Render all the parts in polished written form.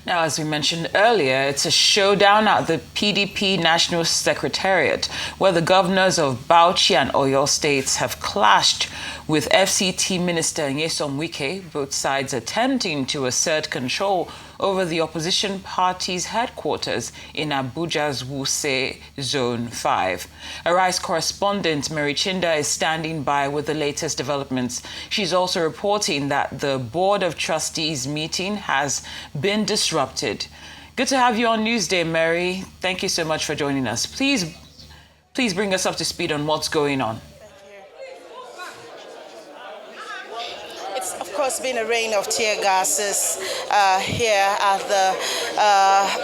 Now, as we mentioned earlier, it's a showdown at the PDP National Secretariat, where the governors of Bauchi and Oyo states have clashed with FCT Minister Nyesom Wike, both sides attempting to assert control over the opposition party's headquarters in Abuja's Wuse Zone 5. Arise correspondent Makinde is standing by with the latest developments. She's also reporting that the Board of Trustees meeting has been disrupted. Good to have you on Newsday, Mary. Thank you so much for joining us. Please bring us up to speed on what's going on. It's, of course, been a rain of tear gases here at the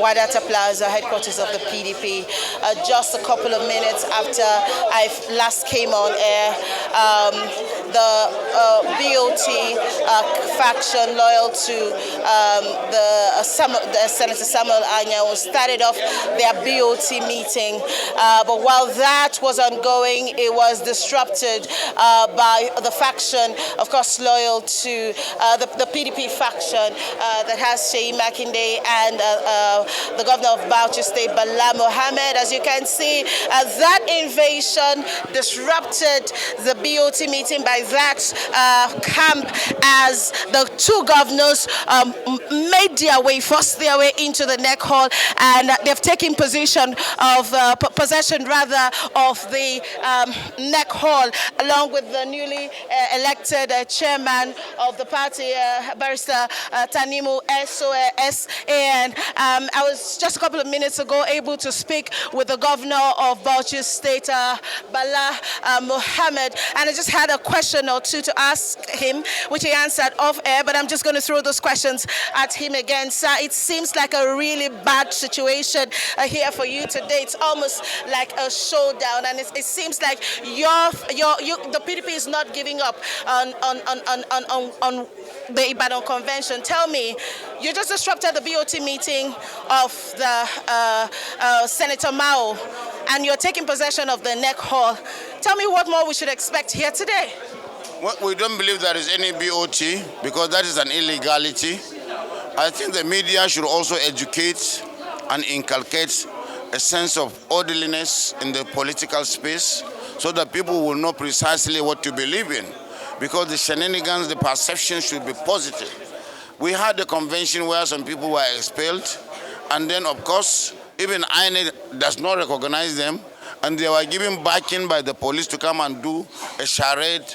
Wadata Plaza, headquarters of the PDP. Just a couple of minutes after I last came on air, the BoT faction loyal to Senator Samuel Anyanwu started off their BoT meeting. But while that was ongoing, it was disrupted by the faction, of course, loyal to the PDP faction that has Makinde and the governor of Bauchi State, Bala Muhammed. As you can see, that invasion disrupted the BoT meeting by that camp as the two governors made their way, forced their way into the neck hall, and they've taken possession of the neck hall, along with the newly elected chairman of the party, Barrister Tanimu SOS. And I was just a couple of minutes ago able to speak with the governor of Bauchi State, Bala Muhammed, and I just had a question or two to ask him, which he answered off air, but I'm just going to throw those questions at him again. Sir, it seems like a really bad situation here for you today. It's almost like a showdown, and it seems like the PDP is not giving up on the Ibadan Convention. Tell me, you just disrupted the BoT meeting of the Senator Mao, and you're taking possession of the neck hall. Tell me what more we should expect here today. Well, we don't believe there is any BoT because that is an illegality. I think the media should also educate and inculcate a sense of orderliness in the political space so that people will know precisely what to believe in. Because the shenanigans, the perception should be positive. We had a convention where some people were expelled, and then, of course, even INEC does not recognize them, and they were given backing by the police to come and do a charade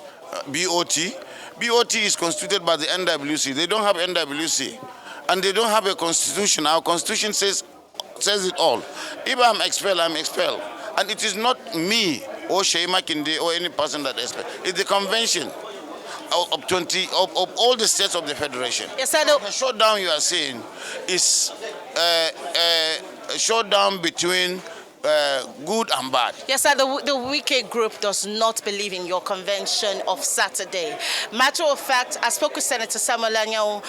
BoT. BoT is constituted by the NWC. They don't have NWC, and they don't have a constitution. Our constitution says it all. If I'm expelled, I'm expelled. And it is not me or Makinde or any person that is expelled. It's the convention of all the states of the federation. Yes, sir. The showdown you are saying is a showdown between good and bad. Yes, sir. The Wike group does not believe in your convention of Saturday. Matter of fact, I spoke with Senator Samuel Anyanwu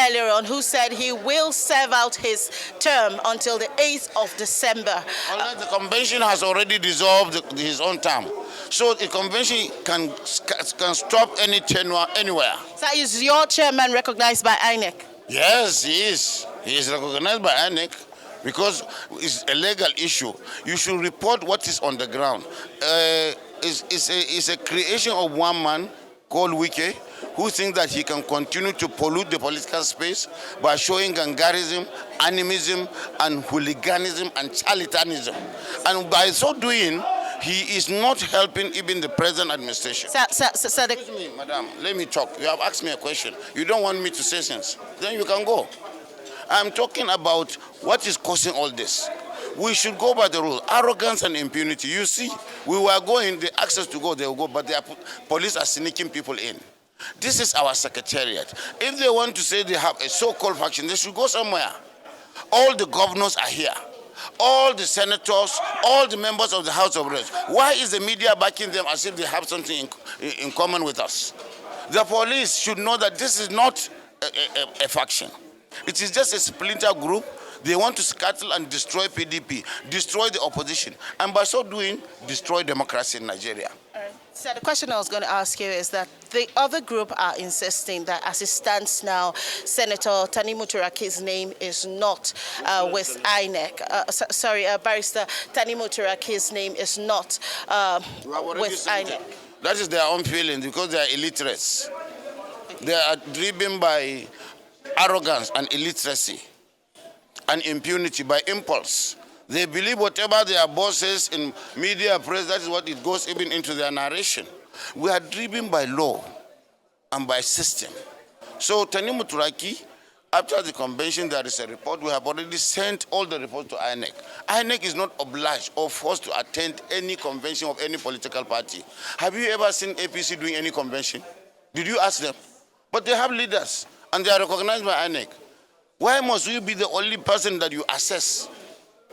earlier on, who said he will serve out his term until the 8th of December. The convention has already dissolved his own term. So the convention can stop any tenure anywhere. So is your chairman recognized by INEC? Yes, he is. He is recognized by INEC. Because it's a legal issue. You should report what is on the ground. It's a creation of one man called Wike, who thinks that he can continue to pollute the political space by showing gangarism, animism, and hooliganism and charlatanism. And by so doing, he is not helping even the present administration. Sir, Excuse me, madam, let me talk. You have asked me a question. You don't want me to say things. Then you can go. I'm talking about what is causing all this. We should go by the rule. Arrogance and impunity. You see, we were going, the access to go, they will go, but the police are sneaking people in. This is our secretariat. If they want to say they have a so-called faction, they should go somewhere. All the governors are here. All the senators, all the members of the House of Reps. Why is the media backing them as if they have something in common with us? The police should know that this is not a faction. It is just a splinter group. They want to scuttle and destroy PDP, destroy the opposition, and by so doing, destroy democracy in Nigeria. So the question I was going to ask you is that the other group are insisting that as it stands now, Senator Tanimu Turaki's name is not with INEC. Barrister Tanimu Turaki's name is not with INEC. That is their own feeling because they are illiterates. They are driven by arrogance and illiteracy and impunity, by impulse. They believe whatever their bosses in media press, that is what it goes even into their narration. We are driven by law and by system. So Tanimu Turaki, after the convention, there is a report. We have already sent all the reports to INEC. INEC is not obliged or forced to attend any convention of any political party. Have you ever seen APC doing any convention? Did you ask them? But they have leaders, and they are recognized by INEC. Why must you be the only person that you assess?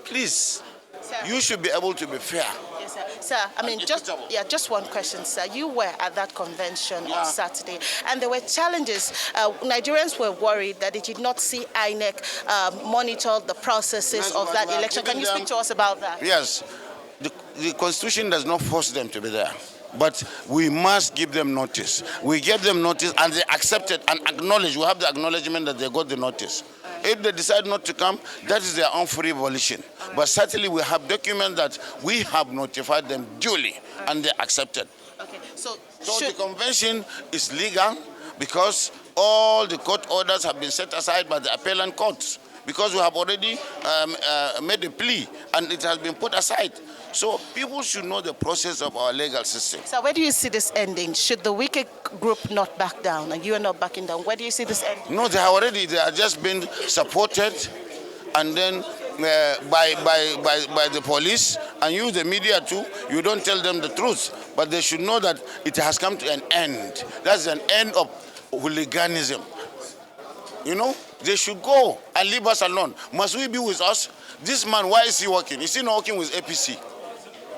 Please, sir, you should be able to be fair. Yes, sir. Sir, I mean, just one question, sir. You were at that convention on Saturday, and there were challenges. Nigerians were worried that they did not see INEC monitor the processes of that election. Can you speak to us about that? Yes. The Constitution does not force them to be there, but we must give them notice. We gave them notice, and they accepted and acknowledged. We have the acknowledgement that they got the notice. If they decide not to come, that is their own free volition. But certainly we have documents that we have notified them duly, and they accepted. Okay. So the convention is legal because all the court orders have been set aside by the appellant courts, because we have already made a plea and it has been put aside. So people should know the process of our legal system. So where do you see this ending? Should the wicked group not back down and you are not backing down? Where do you see this ending? No, they are just being supported and then by the police, and you, the media too. You don't tell them the truth, but they should know that it has come to an end. That's an end of hooliganism. You know, they should go and leave us alone. Must we be with us? This man, why is he working? Is he not working with APC?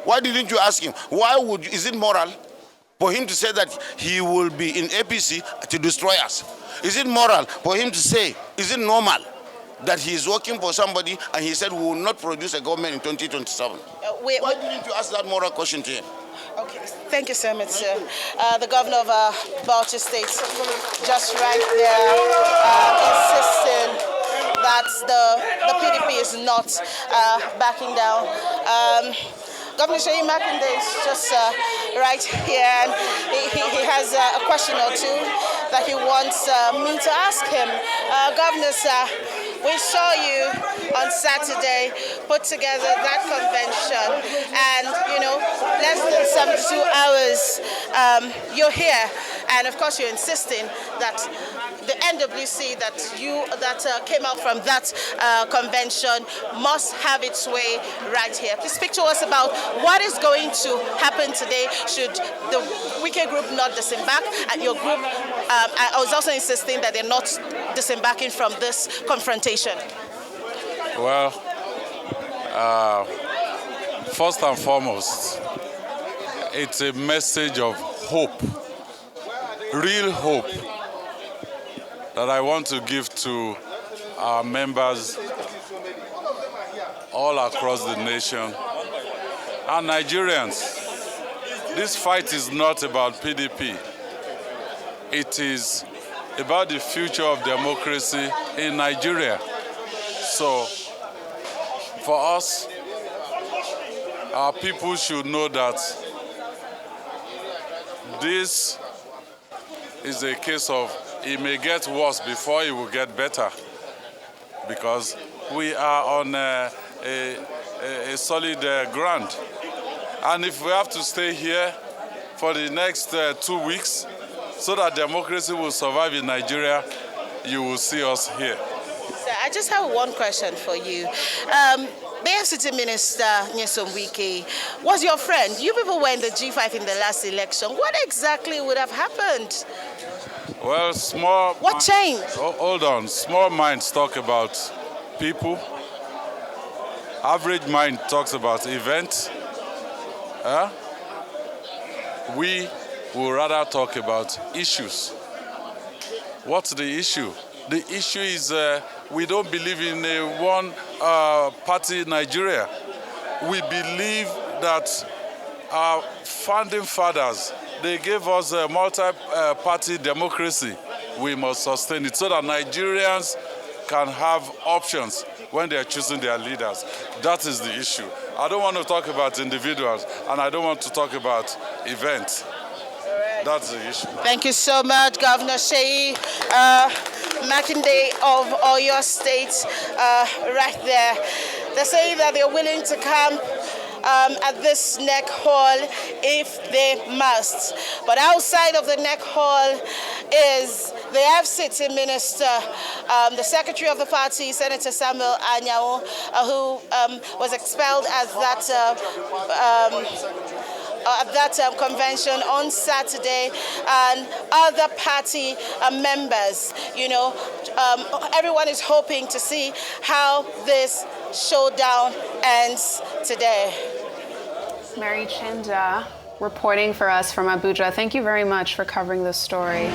Why didn't you ask him? Is it moral for him to say that he will be in APC to destroy us? Is it moral for him to say, is it normal that he is working for somebody and he said we will not produce a government in 2027? Why didn't you ask that moral question to him? Okay, thank you so much, sir. The governor of Bauchi State, just right there, insisting that the PDP is not backing down. Governor Makinde is just right here, and he has a question or two that he wants me to ask him. Governor, sir, we saw you on Saturday put together that convention, and less than 72 hours you're here, and of course you're insisting that the NWC that came out from that convention must have its way right here. Please speak to us about what is going to happen today should the wicked group not disembark, and your group I was also insisting that they're not disembarking from this confrontation. Well, first and foremost, it's a message of hope, real hope, that I want to give to our members all across the nation and Nigerians. This fight is not about PDP. It is about the future of democracy in Nigeria. So, for us, our people should know that this is a case of it may get worse before it will get better, because we are on a solid ground. And if we have to stay here for the next 2 weeks so that democracy will survive in Nigeria, you will see us here. Sir, I just have one question for you. BFCT Minister Nyesom Wike was your friend. You people were in the G5 in the last election. What exactly would have happened? Well, what changed? Hold on. Small minds talk about people. Average mind talks about events. We will rather talk about issues. What's the issue? The issue is we don't believe in a one-party Nigeria. We believe that Our founding fathers, they gave us a multi-party democracy. We must sustain it so that Nigerians can have options when they are choosing their leaders. That is the issue. I don't want to talk about individuals, and I don't want to talk about events. That's the issue. Thank you so much, Governor Sheyi Makinde of Oyo State, right there. They're saying that they're willing to camp at this neck hall if they must. But outside of the neck hall is the FCT minister, the secretary of the party, Senator Samuel Anyao, who was expelled as that convention on Saturday, and other party members. You know, everyone is hoping to see how this showdown ends today. Mary Chinda reporting for us from Abuja. Thank you very much for covering this story.